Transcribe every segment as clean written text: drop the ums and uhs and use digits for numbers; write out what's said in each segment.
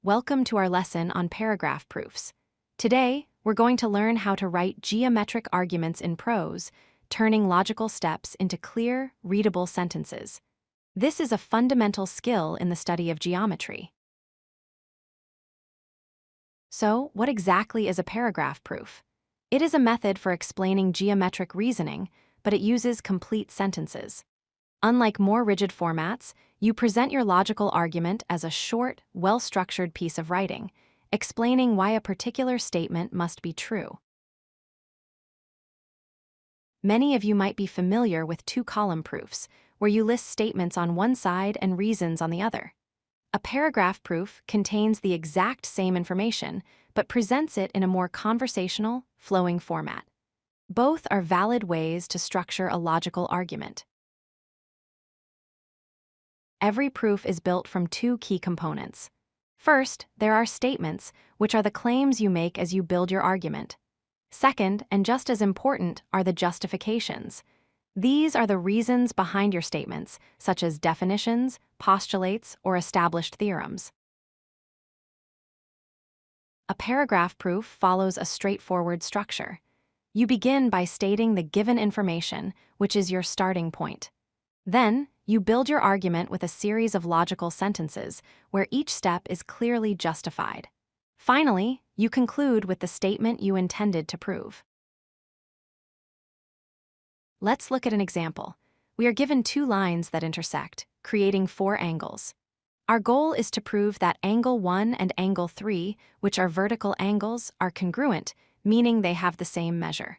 Welcome to our lesson on paragraph proofs. Today, we're going to learn how to write geometric arguments in prose, turning logical steps into clear, readable sentences. This is a fundamental skill in the study of geometry. So, what exactly is a paragraph proof? It is a method for explaining geometric reasoning, but it uses complete sentences. Unlike more rigid formats, you present your logical argument as a short, well-structured piece of writing, explaining why a particular statement must be true. Many of you might be familiar with two-column proofs, where you list statements on one side and reasons on the other. A paragraph proof contains the exact same information, but presents it in a more conversational, flowing format. Both are valid ways to structure a logical argument. Every proof is built from two key components. First, there are statements, which are the claims you make as you build your argument. Second, and just as important, are the justifications. These are the reasons behind your statements, such as definitions, postulates, or established theorems. A paragraph proof follows a straightforward structure. You begin by stating the given information, which is your starting point. Then, you build your argument with a series of logical sentences where each step is clearly justified. Finally, you conclude with the statement you intended to prove. Let's look at an example. We are given two lines that intersect, creating four angles. Our goal is to prove that angle 1 and angle 3, which are vertical angles, are congruent, meaning they have the same measure.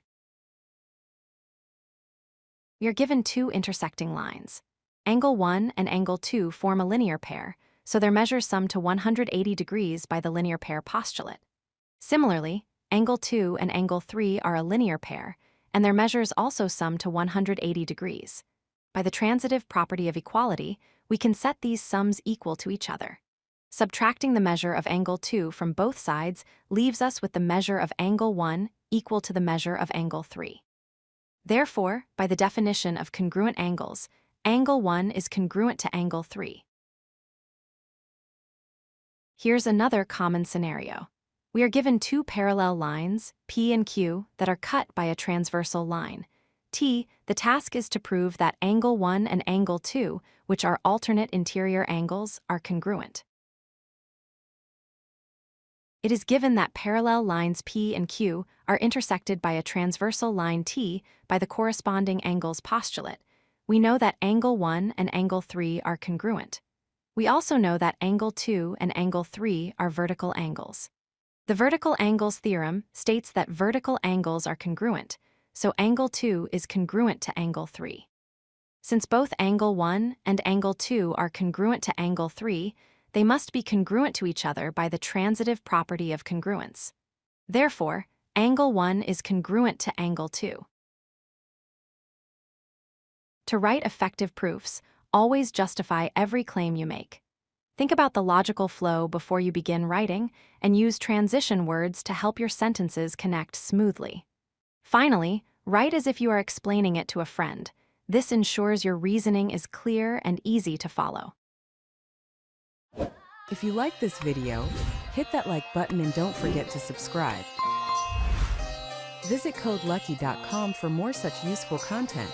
We are given two intersecting lines. Angle 1 and angle 2 form a linear pair, so their measures sum to 180 degrees by the linear pair postulate. Similarly, angle 2 and angle 3 are a linear pair, and their measures also sum to 180 degrees. By the transitive property of equality, we can set these sums equal to each other. Subtracting the measure of angle 2 from both sides leaves us with the measure of angle 1 equal to the measure of angle 3. Therefore, by the definition of congruent angles, angle 1 is congruent to angle 3. Here's another common scenario. We are given two parallel lines, P and Q, that are cut by a transversal line. T, the task is to prove that angle 1 and angle 2, which are alternate interior angles, are congruent. It is given that parallel lines P and Q are intersected by a transversal line T by the corresponding angles postulate. We know that angle 1 and angle 3 are congruent. We also know that angle 2 and angle 3 are vertical angles. The vertical angles theorem states that vertical angles are congruent, so angle 2 is congruent to angle 3. Since both angle 1 and angle 2 are congruent to angle 3, they must be congruent to each other by the transitive property of congruence. Therefore, angle 1 is congruent to angle 2. To write effective proofs, always justify every claim you make. Think about the logical flow before you begin writing, and use transition words to help your sentences connect smoothly. Finally, write as if you are explaining it to a friend. This ensures your reasoning is clear and easy to follow. If you like this video, hit that like button and don't forget to subscribe. Visit codelucky.com for more such useful content.